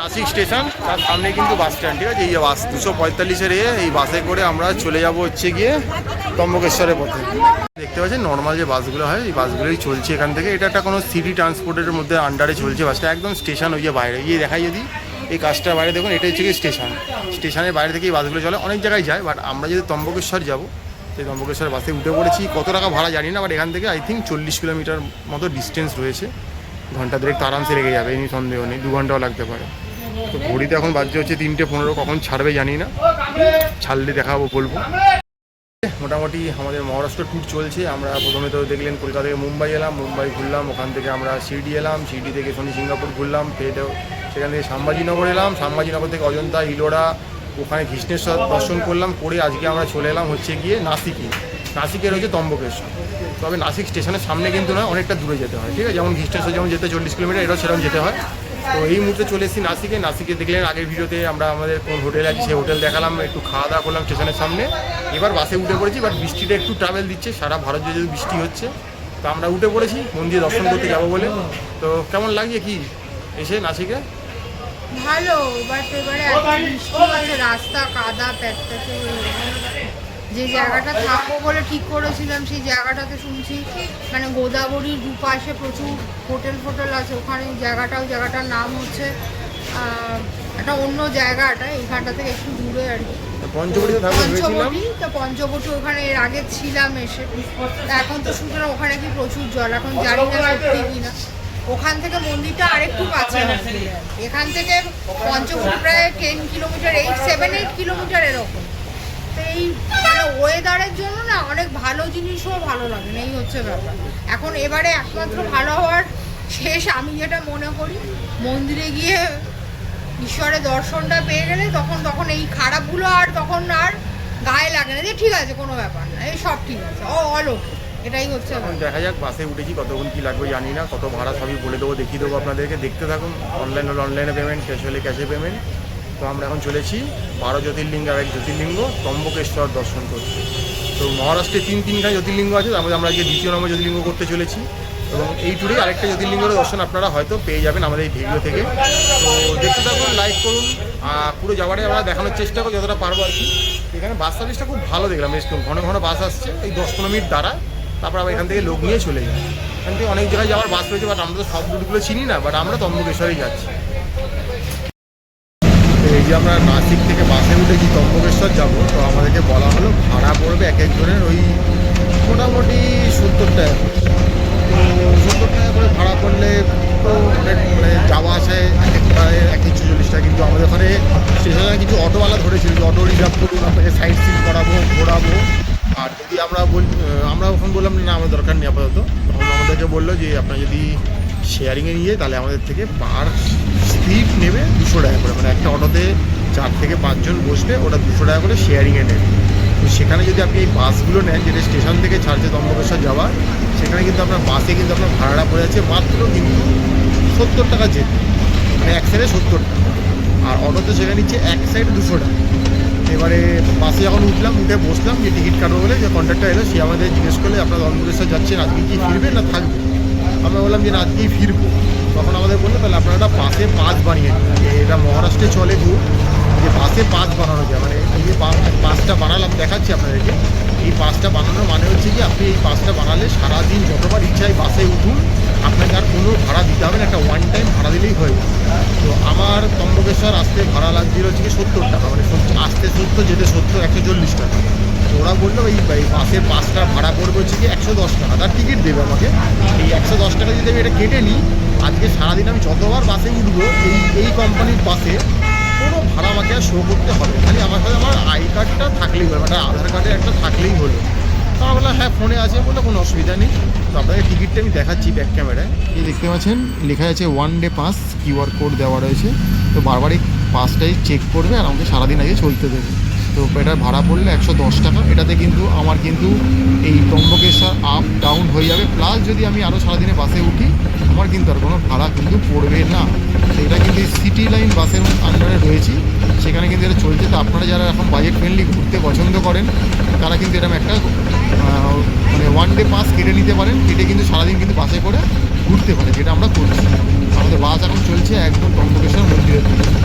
Nashik station, তার সামনে কিন্তু বাস স্ট্যান্ড, ঠিক আছে। এই যে বাস 245-এর এই বাসে করে আমরা চলে যাব হচ্ছে গিয়ে ত্রম্বকেশ্বরের পথে। দেখতে পাচ্ছেন নর্মাল যে বাসগুলো হয় এই বাসগুলোই চলছে এখান থেকে। এটা একটা কোনো সিটি ট্রান্সপোর্টের মধ্যে আন্ডারে চলছে বাসটা, একদম স্টেশন ওই যে বাইরে গিয়ে দেখাই যদি এই কাজটার বাইরে দেখুন, এটা হচ্ছে গিয়ে স্টেশন। স্টেশনের বাইরে থেকে এই বাসগুলো চলে, অনেক জায়গায় যায়। বাট আমরা যদি ত্রম্বকেশ্বর যাবো সেই ত্রম্বকেশ্বর বাসে উঠে পড়েছি। কত টাকা ভাড়া জানি না, বাট এখান থেকে আই থিঙ্ক 40 কিলোমিটার মতো ডিস্টেন্স রয়েছে। ঘন্টা দেড়েক তো আরামসে লেগে যাবে, এই সন্দেহ নেই, 2 ঘন্টাও লাগতে পারে। তো ঘড়িতে এখন বাজছে হচ্ছে 3:15, কখন ছাড়বে জানি না, ছাড়লে দেখাবো বলবো। মোটামুটি আমাদের মহারাষ্ট্র ট্যুর চলছে। আমরা প্রথমে তো দেখলেন কলকাতা থেকে মুম্বাই এলাম, মুম্বাই ঘুরলাম, ওখান থেকে আমরা শিরডি এলাম, শিরডি থেকে শনি সিঙ্গাপুর ঘুরলাম, ফের সেখান থেকে সাম্বাজিনগর এলাম, সাম্বাজিনগর থেকে অজন্তা, ইলোরা, ওখানে কৃষ্ণেশ্বর দর্শন করলাম, করে আজকে আমরা চলে এলাম হচ্ছে গিয়ে নাসিকে। নাসিকের হচ্ছে ত্রম্বকেশ্বর। তবে নাসিক স্টেশনের সামনে কিন্তু নয়, অনেকটা দূরে যেতে হয়, ঠিক আছে। যেমন কৃষ্ণেশ্বর যেমন যেতে 40 কিলোমিটার, এটাও সেরকম যেতে হয়। তো এই মুহূর্তে চলে এসেছি নাসিকে। নাসিকে দেখলেন আগের ভিডিওতে আমরা আমাদের কোন হোটেল আছে সেই হোটেল দেখালাম, একটু খাওয়া দাওয়া করলাম স্টেশনের সামনে। এবার বাসে উঠে পড়েছি, বাট বৃষ্টিটা একটু ট্রাভেল দিচ্ছে, সারা ভারত জুড়ে যদি বৃষ্টি হচ্ছে। তো আমরা উঠে পড়েছি মন্দির দর্শন করতে যাবো বলে। তো কেমন লাগছে কি এসে নাসিকে? ভালো, বাট এবারে এত বৃষ্টি হচ্ছে, রাস্তা কাদা প্যাচপ্যাচে। যে জায়গাটা থাকবো বলে ঠিক করেছিলাম সেই জায়গাটাতে শুনছি মানে গোদাবরীর দুপাশে প্রচুর হোটেল আছে। ওখানে জায়গাটার নাম হচ্ছে একটা অন্য জায়গাটা, এইখানটা থেকে একটু দূরে আর কি, পঞ্চবটি। তো পঞ্চবটি ওখানে এর আগে ছিলাম এসে, এখন তো শুনলাম ওখানে কি প্রচুর জল, এখন জানি না সত্যি কিনা। ওখান থেকে মন্দিরটা আরেকটু কাছে, এখান থেকে পঞ্চবটি প্রায় 10 কিলোমিটার, 7-8 কিলোমিটার এরকম। তো এই মানে ওয়েদারের জন্য না অনেক ভালো জিনিসও ভালো লাগে না, এই হচ্ছে ব্যাপার। এখন এবারে একমাত্র ভালো হওয়ার শেষ আমি যেটা মনে করি, মন্দিরে গিয়ে ঈশ্বরের দর্শনটা পেয়ে গেলে তখন এই খারাপগুলো আর তখন আর গায়ে লাগে না, যে ঠিক আছে কোনো ব্যাপার না, এই সব ঠিক আছে, অলোক। এটাই হচ্ছে দেখা যাক। বাসে উঠেছি, কতক্ষণ কী লাগবে জানি না, কত ভাড়া সবই বলে দেবো, দেখিয়ে দেবো আপনাদেরকে। দেখতে থাকুন। অনলাইন হলে অনলাইনে পেমেন্ট, ক্যাশ হলে ক্যাশে পেমেন্ট। তো আমরা এখন চলেছি 12 জ্যোতির্লিঙ্গ আর 1 জ্যোতির্লিঙ্গ ত্রম্বকেশ্বর দর্শন করতে। তো মহারাষ্ট্রে 3-3খানা জ্যোতির্লিঙ্গ আছে, তার মধ্যে আমরা আজকে 2য় নম্বর জ্যোতির্লিঙ্গ করতে চলেছি। এবং এই ট্যুরে আরেকটা জ্যোতির্লিঙ্গের দর্শন আপনারা হয়তো পেয়ে যাবেন আমাদের এই ভিডিও থেকে। তো দেখতে থাকুন, লাইক করুন। পুরো যাওয়াটাই আমরা দেখানোর চেষ্টা করি যতটা পারবো আর কি। এখানে বাস সার্ভিসটা খুব ভালো দেখলাম, বেশ ঘন ঘন বাস আসছে, এই 10-15 মিনিট দাঁড়ায়, তারপর আবার এখান থেকে লোক নিয়ে চলে যায়। এখান থেকে অনেক জায়গায় যাওয়ার বাস রয়েছে, বাট আমরা তো সব রুটগুলো চিনি না, বাট আমরা ত্রম্বকেশ্বরেই যাচ্ছি। এই যে আমরা নাসিক থেকে বাসে উঠেছি ত্রম্বকেশ্বর যাবো। তো আমাদেরকে বলা হলো ভাড়া পড়বে এক একজনের ওই মোটামুটি 70 টাকা। তো 70 টাকা করে ভাড়া করলে তো অনেক মানে যাওয়া আসায় একবারে 140 টাকা। কিন্তু আমাদের ওখানে স্টেশনে কিছু অটোওয়ালা ধরেছিল যে অটো রিজার্ভ করুন, আপনাকে সাইড সিন করাবো, ঘোরাবো। আর যদি আমরা ওখানে বললাম না আমার দরকার নেই আপাতত, তখন আমাদেরকে বললো যে আপনার যদি শেয়ারিংয়ে নিয়ে তাহলে আমাদের থেকে পার সিট নেবে 200 টাকা করে, মানে একটা অটোতে 4 থেকে 5 জন বসবে, ওটা 200 টাকা করে শেয়ারিংয়ে নেবে। তো সেখানে যদি আপনি এই বাসগুলো নেন যেটা স্টেশন থেকে ছাড়ছে ত্রম্বকেশ্বর যাওয়ার, সেখানে কিন্তু আপনার বাসে কিন্তু আপনার ভাড়াটা পড়ে যাচ্ছে মাত্র কিন্তু 70 টাকা যেতে, মানে এক সাইডে 70 টাকা। আর অটোতে সেখানে নিচ্ছে এক সাইডে 200 টাকা। এবারে বাসে যখন উঠে বসলাম, যে টিকিট কাটবো বলে যে কন্ট্রাক্টর এলো, সে আমাদের জিজ্ঞেস করলে আপনারা ত্রম্বকেশ্বর যাচ্ছেন, আজকে কি ফিরবেন না থাকবে? আমরা বললাম যে না আজকেই ফিরবো। তখন আমাদের বললো তাহলে আপনারা একটা বাসে পাস বানিয়ে নিন। এটা মহারাষ্ট্রে চলে খুব, যে বাসে পাস বানানো যায়। মানে এই যে পাসটা বানালাম দেখাচ্ছি আপনাদেরকে। এই পাসটা বানানোর মানে হচ্ছে কি আপনি এই পাসটা বানালে সারাদিন যতবার ইচ্ছায় বাসে উঠুন, আপনাকে আর কোনো ভাড়া দিতে হবে না, একটা ওয়ান টাইম ভাড়া দিলেই হয়ে যাবে। তো আমার ত্রম্বকেশ্বর আসতে ভাড়া লাগছিল হচ্ছে কি 70 টাকা, মানে আসতে 70, যেতে 70, 140 টাকা। তো ওরা বললো এই বাসের পাসটা ভাড়া পড়বে হচ্ছে কি 110 টাকা, তার টিকিট দেবে আমাকে। এই 110 টাকা যদি আমি এটা কেটে নিই, আজকে সারাদিন আমি যতবার বাসে উঠবো এই কোম্পানির বাসে কোনো ভাড়া আমাকে আর শো করতে হবে, খালি আমার সাথে আমার আই কার্ডটা থাকলেই হলো, মানে আধার কার্ডের একটা থাকলেই হলো। তো আমার বললাম হ্যাঁ ফোনে আছে, বললে কোনো অসুবিধা নেই। তো আপনাদের টিকিটটা আমি দেখাচ্ছি ব্যাক ক্যামেরায়। এই দেখতে পাচ্ছেন লেখা আছে 1 ডে পাস, QR কোড দেওয়া রয়েছে। তো বারবারই পাসটাই চেক করবে আর আমাকে সারাদিন আগে চলতে দেবে। তো এটার ভাড়া পড়লে 110 টাকা। এটাতে কিন্তু আমার কিন্তু এই ত্রম্বকেশ্বর আপ ডাউন হয়ে যাবে, প্লাস যদি আমি আরও সারাদিনে বাসে উঠি আমার কিন্তু আর কোনো ভাড়া কিন্তু পড়বে না। এটা কিন্তু এই সিটি লাইন বাসের আন্ডারে রয়েছি, সেখানে কিন্তু এটা চলছে। তো আপনারা যারা এখন বাজেট ফ্রেন্ডলি ঘুরতে পছন্দ করেন তারা কিন্তু এরকম একটা মানে 1 ডে পাস কেটে নিতে পারেন, কেটে কিন্তু সারাদিন কিন্তু বাসে করে ঘুরতে পারে, যেটা আমরা করছি। আমাদের বাস এখন চলছে একদম ত্রম্বকেশ্বর মন্দিরের দিকে।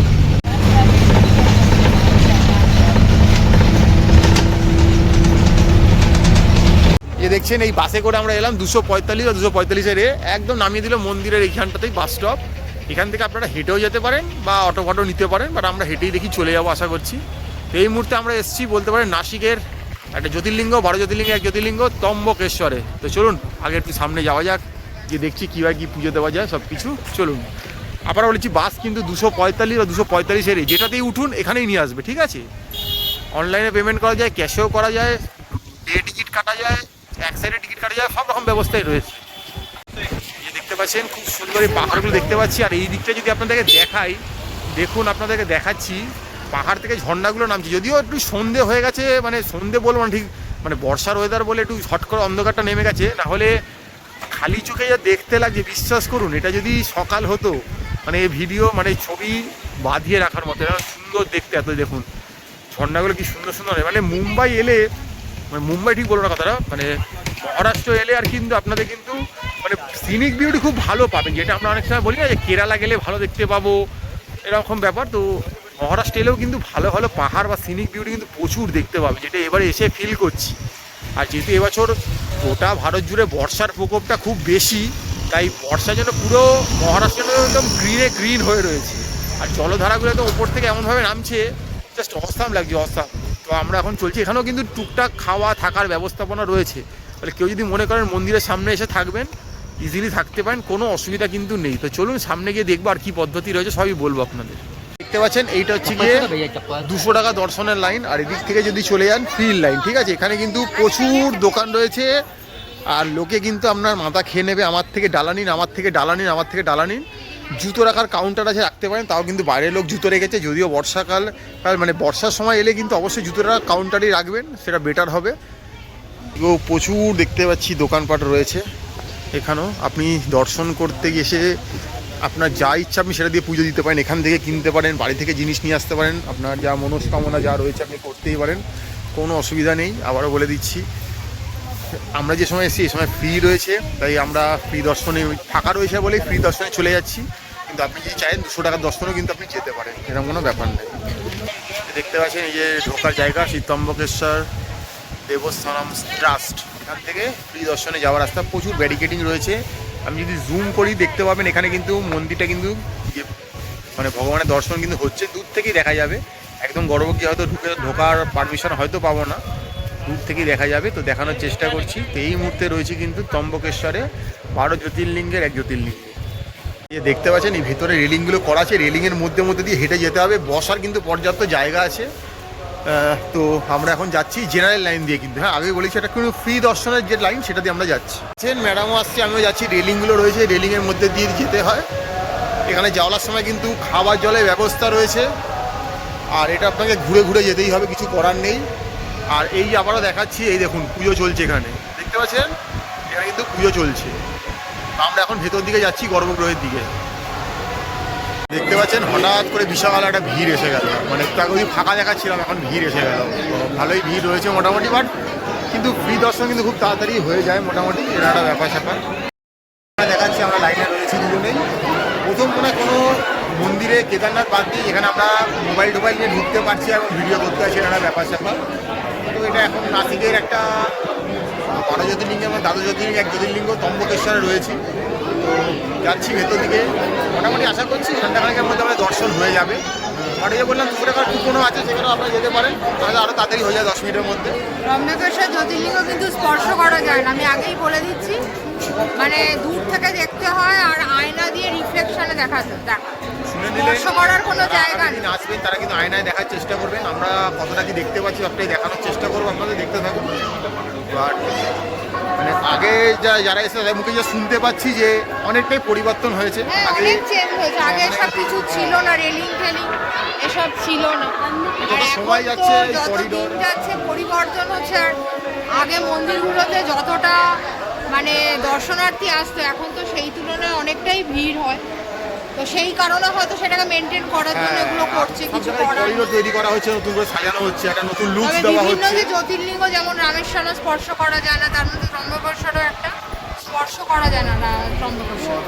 যে দেখছেন এই বাসে করে আমরা এলাম 245 বা 245-এর একদম নামিয়ে দিল মন্দিরের এইখানটাতেই বাস স্টপ। এখান থেকে আপনারা হেঁটেও যেতে পারেন বা অটো ফটো নিতে পারেন, বাট আমরা হেঁটেই দেখি চলে যাবো আশা করছি। তো এই মুহূর্তে আমরা এসেছি বলতে পারেন নাসিকের একটা জ্যোতির্লিঙ্গ, 12 জ্যোতির্লিঙ্গে এক জ্যোতির্লিঙ্গ ত্রম্বকেশ্বরে। তো চলুন আগে একটু সামনে যাওয়া যাক, যে দেখছি কীভাবে কী পুজো দেওয়া যায় সব কিছু। চলুন। আবার বলেছি বাস কিন্তু 245 বা 245-এর যেটাতেই উঠুন এখানেই নিয়ে আসবে, ঠিক আছে? অনলাইনে পেমেন্ট করা যায়, ক্যাশেও করা যায়, ডে টিকিট কাটা যায়, এক সাইডে টিকিট কাটা যায়, সব রকম ব্যবস্থাই রয়েছে। এই দেখতে পাচ্ছেন খুব সুন্দর এই পাহাড়গুলো দেখতে পাচ্ছি। আর এই দিকটা যদি আপনাদেরকে দেখাই, দেখুন আপনাদেরকে দেখাচ্ছি পাহাড় থেকে ঝর্ণাগুলো নামছে। যদিও একটু সন্ধে হয়ে গেছে, মানে সন্ধে বলবো না ঠিক, মানে বর্ষার ওয়েদার বলে একটু ঝট করে অন্ধকারটা নেমে গেছে, না হলে খালি চোখে যা দেখতে লাগছে বিশ্বাস করুন, এটা যদি সকাল হতো মানে এই ভিডিও মানে ছবি বাঁধিয়ে রাখার মতো, এরকম সুন্দর দেখতে। এত দেখুন ঝর্ণাগুলো কি সুন্দর সুন্দর। মানে মুম্বাই এলে, মানে মুম্বাই ঠিক বলবো না কথাটা, মানে মহারাষ্ট্র এলে আর কিন্তু আপনাদের কিন্তু মানে সিনিক বিউটি খুব ভালো পাবেন, যেটা আমরা অনেক সময় বলি না যে কেরালা গেলে ভালো দেখতে পাবো এরকম ব্যাপার। তো মহারাষ্ট্র এলেও কিন্তু ভালো ভালো পাহাড় বা সিনিক বিউটি কিন্তু প্রচুর দেখতে পাবে, যেটা এবারে এসে ফিল করছি। আর যেহেতু এবছর গোটা ভারত জুড়ে বর্ষার প্রকোপটা খুব বেশি, তাই বর্ষার জন্য পুরো মহারাষ্ট্র একদম গ্রিনে গ্রিন হয়ে রয়েছে। আর জলধারাগুলো তো ওপর থেকে এমনভাবে নামছে, জাস্ট অসাম লাগছে, অসাম। তো আমরা এখন চলছি, এখানেও কিন্তু টুকটাক খাওয়া থাকার ব্যবস্থাপনা রয়েছে। তাহলে কেউ যদি মনে করেন মন্দিরের সামনে এসে থাকবেন, ইজিলি থাকতে পারেন, কোনো অসুবিধা কিন্তু নেই। তো চলুন সামনে গিয়ে দেখবো আর কি পদ্ধতি রয়েছে, সবই বলবো আপনাদের। দেখতে পাচ্ছেন এইটা হচ্ছে গিয়ে 200 টাকা দর্শনের লাইন, আর এদিক থেকে যদি চলে যান ফ্রির লাইন, ঠিক আছে? এখানে কিন্তু প্রচুর দোকান রয়েছে, আর লোকে কিন্তু আপনার মাথা খেয়ে নেবে, আমার থেকে ডালা নিন, আমার থেকে ডালা নিন, আমার থেকে ডালা নিন। জুতো রাখার কাউন্টার আছে, রাখতে পারেন, তাও কিন্তু বাইরের লোক জুতো রেখেছে। যদিও বর্ষাকাল, মানে বর্ষার সময় এলে কিন্তু অবশ্যই জুতো রাখার কাউন্টারই রাখবেন, সেটা বেটার হবে। তো প্রচুর দেখতে পাচ্ছি দোকানপাট রয়েছে এখানেও। আপনি দর্শন করতে এসে আপনার যা ইচ্ছা আপনি সেটা দিয়ে পুজো দিতে পারেন, এখান থেকে কিনতে পারেন, বাড়ি থেকে জিনিস নিয়ে আসতে পারেন, আপনার যা মনস্কামনা যা রয়েছে আপনি করতেই পারেন, কোনো অসুবিধা নেই। আবারও বলে দিচ্ছি, আমরা যে সময় এসেছি এই সময় ফ্রি রয়েছে, তাই আমরা ফ্রি দর্শনে, ফাঁকা রয়েছে বলেই ফ্রি দর্শনে চলে যাচ্ছি। কিন্তু আপনি যদি চাইেন 200 টাকার দর্শনেও কিন্তু আপনি যেতে পারেন, এরকম কোনো ব্যাপার নেই। দেখতে পাচ্ছেন এই যে ঢোকার জায়গা শ্রী ত্রম্বকেশ্বর দেবস্থানম ট্রাস্ট, এখান থেকে ফ্রি দর্শনে যাওয়ার রাস্তা। প্রচুর ব্যারিকেডিং রয়েছে, আমি যদি জুম করি দেখতে পাবেন এখানে কিন্তু মন্দিরটা কিন্তু মানে ভগবানের দর্শন কিন্তু হচ্ছে, দূর থেকেই দেখা যাবে। একদম গর্ভগৃহে হয়তো ঢোকার পারমিশন হয়তো পাবো না, দূর থেকেই দেখা যাবে। তো দেখানোর চেষ্টা করছি। তো এই মুহূর্তে রয়েছে কিন্তু ত্রম্বকেশ্বরে 12 জ্যোতির্লিঙ্গের এক জ্যোতির্লিঙ্গ। এই দেখতে পাচ্ছেন এই ভেতরে রেলিংগুলো করা আছে, রেলিংয়ের মধ্যে মধ্যে দিয়ে হেঁটে যেতে হবে, বসার কিন্তু পর্যাপ্ত জায়গা আছে। তো আমরা এখন যাচ্ছি জেনারেল লাইন দিয়ে, কিন্তু হ্যাঁ আগে বলেছি এটা কিন্তু ফ্রি দর্শনের যে লাইন সেটা দিয়ে আমরা যাচ্ছি। ম্যাডামও আসছে, আমিও যাচ্ছি। রেলিংগুলো রয়েছে, রেলিংয়ের মধ্যে দিয়ে যেতে হয়। এখানে যাওয়ার সময় কিন্তু খাবার জলের ব্যবস্থা রয়েছে, আর এটা আপনাকে ঘুরে ঘুরে যেতেই হবে, কিছু করার নেই। আর এই যে আবারও দেখাচ্ছি, এই দেখুন পুজো চলছে এখানে, দেখতে পাচ্ছেন এখানে কিন্তু পুজো চলছে। আমরা এখন ভেতর দিকে যাচ্ছি, গর্ভগৃহের দিকে। দেখতে পাচ্ছেন হঠাৎ করে বিশাল একটা ভিড় এসে গেল, মানে একটু আগে ফাঁকা দেখাচ্ছিলাম, এখন ভিড় এসে গেল। ভালোই ভিড় রয়েছে মোটামুটি, বাট কিন্তু ফ্রি দর্শন কিন্তু খুব তাড়াতাড়ি হয়ে যায় মোটামুটি, এটা একটা ব্যাপার স্যাপার। দেখাচ্ছি আমরা লাইনে রয়েছি দুজনেই। প্রথম কোনো মন্দিরে কেদারনাথ বাদ দিয়ে এখানে আমরা মোবাইল টোবাইল নিয়ে ঢুকতে পারছি এবং ভিডিও করতে পারছি, এটা একটা ব্যাপার স্যাপার। তো এটা এখন নাসিকের একটা 12 জ্যোতির্লিঙ্গে এবং 12 জ্যোতির্লিঙ্গ এক জ্যোতির্লিঙ্গ ত্রম্বকেশ্বরে রয়েছি। তো যাচ্ছি ভেতর দিকে, মোটামুটি আশা করছি ঘন্টাখানেকের মধ্যে আমাদের দর্শন হয়ে যাবে। আর এই বললাম 200 টাকার কুপনও আছে, সেখানেও আপনারা যেতে পারেন, তাহলে আরও তাড়াতাড়ি হয়ে যায় 10 মিনিটের মধ্যে। ত্রম্বকেশ্বর জ্যোতির্লিঙ্গ কিন্তু স্পর্শ করা যায় না, আমি আগেই বলে দিচ্ছি। মানে দূর থেকে দেখতে হয়, আর আয়না দিয়ে রিফ্লেকশনে দেখা স্পর্শ করার কোনো জায়গা নেই। আসবেন তারা কিন্তু আয়নায় দেখার চেষ্টা করবেন, আমরা কতটা কি দেখতে পাচ্ছি সবটাই দেখানোর চেষ্টা করবো, আপনাদের দেখতে থাকুন। বাট মানে আগে যারা এসে তাদের মুখে যা শুনতে পাচ্ছি যে অনেকটাই পরিবর্তন হয়েছে, অনেক চেঞ্জ হয়েছে। আগে সব কিছু ছিল না, রেলিং টেলিং এসব ছিল না। আর সময় যাচ্ছে, যত দিন যাচ্ছে পরিবর্তন হচ্ছে। আর আগে মন্দিরগুলোতে যতটা মানে দর্শনার্থী আসতো, এখন তো সেই তুলনায় অনেকটাই ভিড় হয়। তো সেই কারণে হয়তো সেটাকে মেনটেন করার জন্য এগুলো করছে, কিছু করিডোর তৈরি করা হচ্ছে, নতুন করে সাজানো হচ্ছে, একটা নতুন লুক দেওয়া হচ্ছে। বিভিন্ন যে জ্যোতির্লিঙ্গ, যেমন রামেশ্বরম স্পর্শ করা যায় না, তার মধ্যে ত্রম্বকেশ্বরও একটা স্পর্শ করা যায় না ত্রম্বকেশ্বর।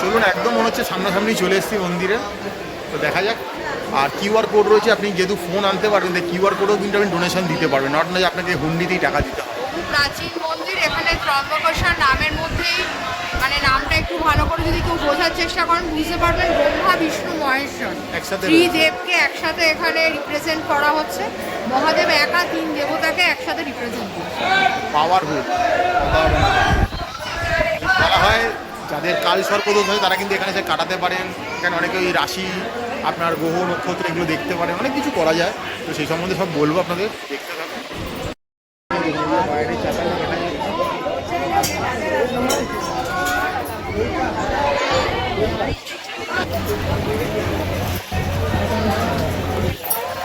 চলুন, একদম মনে হচ্ছে সামনাসামনি চলে এসেছি মন্দিরে, তো দেখা যাক। আর কিউআর কোড রয়েছে, আপনি যেহেতু ফোন আনতে পারবেন, তাই কিউআর কোডেও কিন্তু আপনি ডোনেশন দিতে পারবেন, নট না যে আপনাকে হুন্ডিতেই টাকা দিতে হবে। প্রাচীন মন্দির। এখানে ত্রম্বকেশ্বর নামের মধ্যেই মানে নামটা একটু ভালো করে যদি কেউ বোঝার চেষ্টা করেন বুঝতে পারবেন, ব্রহ্মা বিষ্ণু মহেশ্বর ত্রিদেবকে একসাথে এখানে রিপ্রেজেন্ট করা হচ্ছে। মহাদেব একা 3 দেবতাকে একসাথে রিপ্রেজেন্ট করছে। পাওয়ারফুল বলা হয়, যাদের কাল সর্পদোষ হয় তারা কিন্তু এখানে এসে কাটাতে পারেন। এখানে অনেকে ওই রাশি, আপনার গ্রহ নক্ষত্র এগুলো দেখতে পারেন, অনেক কিছু করা যায়। তো সেই সম্বন্ধে সব বলবো আপনাদের, দেখতে থাকুন। বাইরে চাতালে দেখা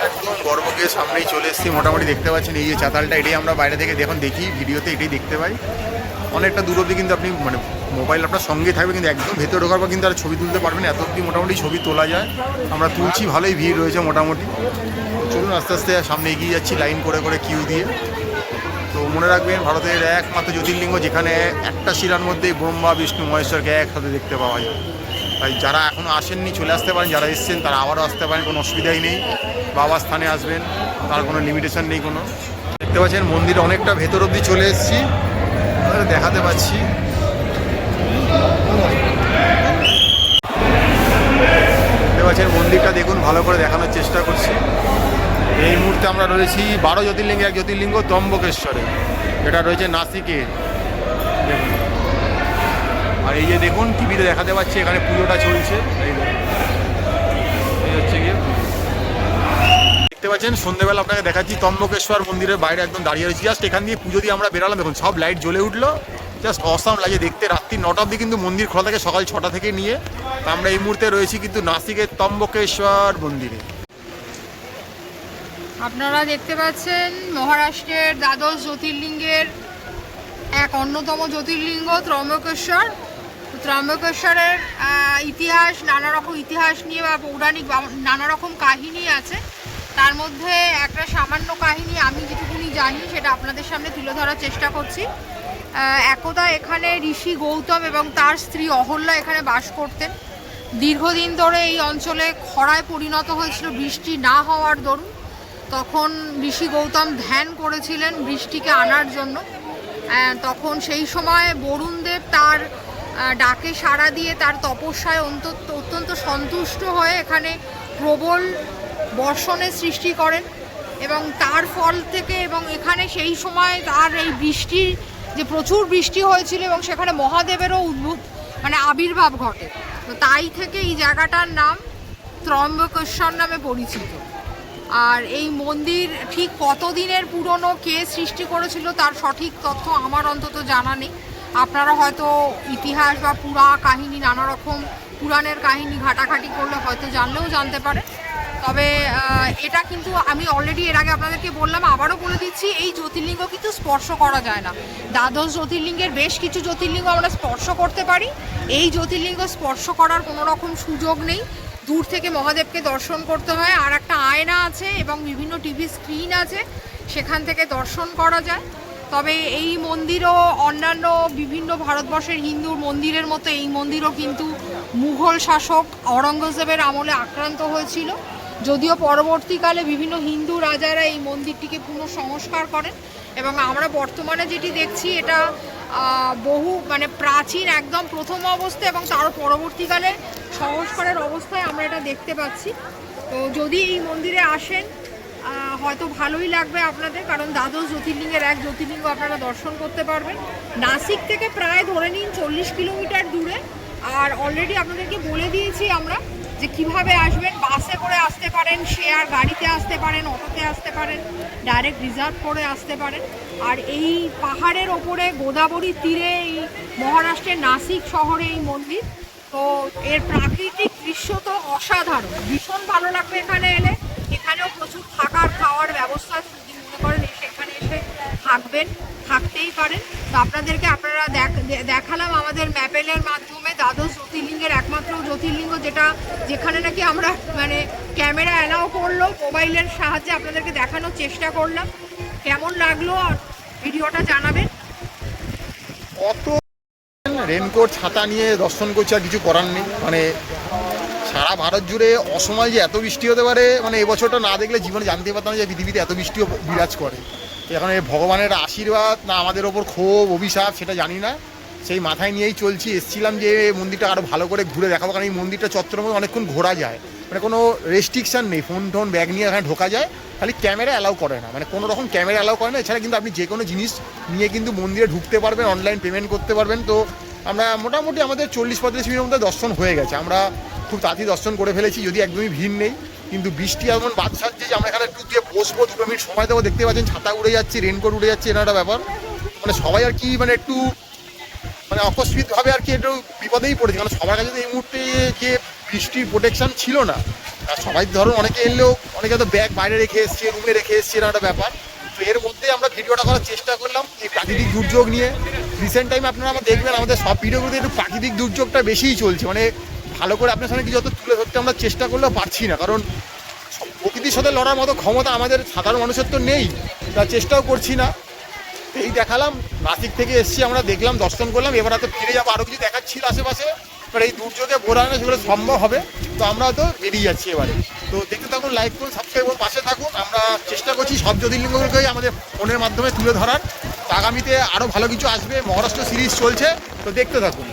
একদম গর্ভগৃহের সামনেই চলে এসেছি। মোটামুটি দেখতে পাচ্ছেন এই যে চাতালটা, এটাই আমরা বাইরে থেকে যখন দেখি ভিডিওতে এটাই দেখতে পাই। অনেকটা দূর অবধি কিন্তু আপনি মানে মোবাইল আপনার সঙ্গে থাকবে, কিন্তু একদম ভেতরে ঢোকার পর কিন্তু আর ছবি তুলতে পারবেন, এত অবধি মোটামুটি ছবি তোলা যায়। আমরা তুলছি, ভালোই ভিড় রয়েছে মোটামুটি। চলুন আস্তে আস্তে সামনে এগিয়ে যাচ্ছি লাইন করে করে কিউ দিয়ে। তো মনে রাখবেন, ভারতের একমাত্র জ্যোতির্লিঙ্গ যেখানে একটা শিলার মধ্যেই ব্রহ্মা বিষ্ণু মহেশ্বরকে একসাথে দেখতে পাওয়া যায়। তাই যারা এখনও আসেননি চলে আসতে পারেন, যারা এসছেন তারা আবারও আসতে পারেন, কোনো অসুবিধাই নেই। বাবার স্থানে আসবেন, তার কোনো লিমিটেশন নেই কোনো। দেখতে পাচ্ছেন মন্দির অনেকটা ভেতর অবধি চলে এসেছি, দেখাতে পাচ্ছি। দেখতে পাচ্ছেন মন্দিরটা দেখুন, ভালো করে দেখানোর চেষ্টা করছি। এই মুহূর্তে আমরা রয়েছি 12 জ্যোতির্লিঙ্গের এক জ্যোতির্লিঙ্গ ত্রম্বকেশ্বরে, যেটা রয়েছে নাসিকে। আর এই যে দেখুন টিভিতে দেখাতে পাচ্ছি এখানে পুজোটা চলছে। এই হচ্ছে গিয়ে দেখতে পাচ্ছেন, সন্ধ্যেবেলা আপনাকে দেখাচ্ছি ত্রম্বকেশ্বর মন্দিরের বাইরে একদম দাঁড়িয়ে রয়েছি। জাস্ট এখান দিয়ে পুজো দিয়ে আমরা বেরালাম, দেখুন সব লাইট জ্বলে উঠলো, জাস্ট অসাম লাগে দেখতে। রাত্রি 9টা অবধি কিন্তু মন্দির খোলা থাকে, সকাল 6টা থেকে নিয়ে। তা আমরা এই মুহূর্তে রয়েছি কিন্তু নাসিকের ত্রম্বকেশ্বর মন্দিরে। আপনারা দেখতে পাচ্ছেন মহারাষ্ট্রের দ্বাদশ জ্যোতির্লিঙ্গের এক অন্যতম জ্যোতির্লিঙ্গ ত্রম্বকেশ্বর। ত্রম্বকেশ্বরের ইতিহাস, নানা রকম ইতিহাস নিয়ে বা পৌরাণিক নানা রকম কাহিনী আছে। তার মধ্যে একটা সামান্য কাহিনী আমি যেটুকুনি জানি সেটা আপনাদের সামনে তুলে ধরার চেষ্টা করছি। একদা এখানে ঋষি গৌতম এবং তার স্ত্রী অহল্যা এখানে বাস করতেন। দীর্ঘদিন ধরে এই অঞ্চলে খরায় পরিণত হয়েছিল বৃষ্টি না হওয়ার দরুন। তখন ঋষি গৌতম ধ্যান করেছিলেন বৃষ্টিকে আনার জন্য। তখন সেই সময় বরুণদেব তার ডাকে সাড়া দিয়ে তার তপস্যায় অত্যন্ত সন্তুষ্ট হয়ে এখানে প্রবল বর্ষণের সৃষ্টি করেন এবং তার ফল থেকে এবং এখানে সেই সময় তার এই বৃষ্টির যে প্রচুর বৃষ্টি হয়েছিল এবং সেখানে মহাদেবেরও আবির্ভাব ঘটে। তো তাই থেকে এই জায়গাটার নাম ত্রম্বকেশ্বর নামে পরিচিত। আর এই মন্দির ঠিক কতদিনের পুরনো, কে সৃষ্টি করেছিল তার সঠিক তথ্য আমার অন্তত জানা নেই। আপনারা হয়তো ইতিহাস বা কাহিনী, নানা রকম পুরাণের কাহিনী ঘাটাঘাটি করলে হয়তো জানলেও জানতে পারে। তবে এটা কিন্তু আমি অলরেডি এর আগে আপনাদেরকে বললাম, আবারও বলে দিচ্ছি, এই জ্যোতির্লিঙ্গ কিন্তু স্পর্শ করা যায় না। দ্বাদশ জ্যোতির্লিঙ্গের বেশ কিছু জ্যোতির্লিঙ্গ আমরা স্পর্শ করতে পারি, এই জ্যোতির্লিঙ্গ স্পর্শ করার কোনো রকম সুযোগ নেই। দূর থেকে মহাদেবকে দর্শন করতে হয়। আর একটা আয়না আছে এবং বিভিন্ন টিভি স্ক্রিন আছে, সেখান থেকে দর্শন করা যায়। তবে এই মন্দিরও অন্যান্য বিভিন্ন ভারতবর্ষের হিন্দু মন্দিরের মতো এই মন্দিরও কিন্তু মুঘল শাসক অরঙ্গজেবের আমলে আক্রান্ত হয়েছিল। যদিও পরবর্তীকালে বিভিন্ন হিন্দু রাজারা এই মন্দিরটিকে পুনঃসংস্কার করেন এবং আমরা বর্তমানে যেটি দেখছি এটা বহু প্রাচীন একদম প্রথম অবস্থা এবং তার পরবর্তীকালে সংস্কারের অবস্থায় আমরা এটা দেখতে পাচ্ছি। তো যদি এই মন্দিরে আসেন হয়তো ভালোই লাগবে আপনাদের, কারণ দ্বাদশ জ্যোতির্লিঙ্গের এক জ্যোতির্লিঙ্গ আপনারা দর্শন করতে পারবেন। নাসিক থেকে প্রায় ধরে নিন 40 কিলোমিটার দূরে। আর অলরেডি আপনাদেরকে বলে দিয়েছি আমরা যে কিভাবে আসবেন। বাসে করে আসতে পারেন, শেয়ার গাড়িতে আসতে পারেন, অটোতে আসতে পারেন, ডাইরেক্ট রিজার্ভ করে আসতে পারেন। আর এই পাহাড়ের ওপরে গোদাবরীর তীরে এই মহারাষ্ট্রের নাসিক শহরে এই মন্দির। তো এর প্রাকৃতিক দৃশ্য তো অসাধারণ, ভীষণ ভালো লাগবে এখানে এলে। এখানেও প্রচুর থাকার খাওয়ার ব্যবস্থা, যদি মনে করেন এখানে এসে থাকবেন, থাকতেই পারেন। তো আপনাদেরকে দেখালাম আমাদের ম্যাপেলের মাধ্যমে দ্বাদশ জ্যোতির্লিঙ্গের একমাত্র জ্যোতির্লিঙ্গ যেখানে নাকি আমরা ক্যামেরা অ্যালাউ করলো, মোবাইলের সাহায্যে আপনাদেরকে দেখানোর চেষ্টা করলাম। কেমন লাগলো আর ভিডিওটা জানাবেন। অত রেনকোট ছাতা নিয়ে দর্শন করছি, আর কিছু করার নেই। সারা ভারত জুড়ে অসময় যে এত বৃষ্টি হতে পারে, এবছরটা না দেখলে জীবনে জানতে পারতাম যে পৃথিবীতে এত বৃষ্টিও বিরাজ করে। এখন এই ভগবানের আশীর্বাদ না আমাদের ওপর ক্ষোভ অভিশাপ সেটা জানি না, সেই মাথায় নিয়েই চলছি। এসছিলাম যে মন্দিরটা আরও ভালো করে ঘুরে দেখাবো, কারণ এই মন্দিরটা চত্বরের মধ্যে অনেকক্ষণ ঘোরা যায়, মানে কোনো রেস্ট্রিকশান নেই, ফোন টোন ব্যাগ নিয়ে এখানে ঢোকা যায়, খালি ক্যামেরা অ্যালাউ করে না, মানে কোনো রকম ক্যামেরা অ্যালাউ করে না। এছাড়া কিন্তু আপনি যে কোনো জিনিস নিয়ে কিন্তু মন্দিরে ঢুকতে পারবেন, অনলাইন পেমেন্ট করতে পারবেন। তো আমরা মোটামুটি আমাদের 40-45 মিনিটের মধ্যে দর্শন হয়ে গেছে, আমরা খুব তাড়াতাড়ি দর্শন করে ফেলেছি, যদি একদমই ভিড় নেই। কিন্তু বৃষ্টি এমন বাদ সাজছে যে আমরা এখানে একটু গিয়ে বসবো, 2 মিনিট সময় দেবো, দেখতে পাচ্ছেন ছাতা উড়ে যাচ্ছে, রেনকোট উড়ে যাচ্ছে, এটা একটা ব্যাপার। মানে সবাই আর কি মানে একটু মানে আকস্মিকভাবে আর কি একটু বিপদেই পড়েছে, কারণ সবার কাছে তো এই মুহূর্তে যে বৃষ্টির প্রোটেকশন ছিল না। আর সবাই ধরুন অনেকে এলেও অনেকে তো ব্যাগ বাইরে রেখে এসছে, রুমে রেখে এসছে, এটা একটা ব্যাপার। তো এর মধ্যে আমরা ভিডিওটা করার চেষ্টা করলাম এই প্রাকৃতিক দুর্যোগ নিয়ে। রিসেন্ট টাইমে আপনারা আমার দেখবেন আমাদের সব ভিডিওগুলোতে একটু প্রাকৃতিক দুর্যোগটা বেশিই চলছে, মানে ভালো করে আপনার সামনে কিছু যত তুলে ধরতে আমরা চেষ্টা করলেও পারছি না, কারণ প্রকৃতির সাথে লড়ার মতো ক্ষমতা আমাদের সাধারণ মানুষের তো নেই, তার চেষ্টাও করছি না। এই দেখালাম, নাসিক থেকে এসছি আমরা, দেখলাম, দর্শন করলাম, এবার হয়তো ফিরে যাবো, আরও কিছু দেখার ছিল আশেপাশে, এবার এই দুর্যোগে বোঝানো সেগুলো সম্ভব হবে। তো আমরা তো বেরিয়ে যাচ্ছি এবারে। তো দেখতে থাকুন, লাইক করুন, সাবস্ক্রাইব করুন, পাশে থাকুন। আমরা চেষ্টা করছি সব জ্যোতির্লিঙ্গগুলোকেই আমাদের ফোনের মাধ্যমে তুলে ধরার। তো আগামীতে আরও ভালো কিছু আসবে, মহারাষ্ট্র সিরিজ চলছে, তো দেখতে থাকুন।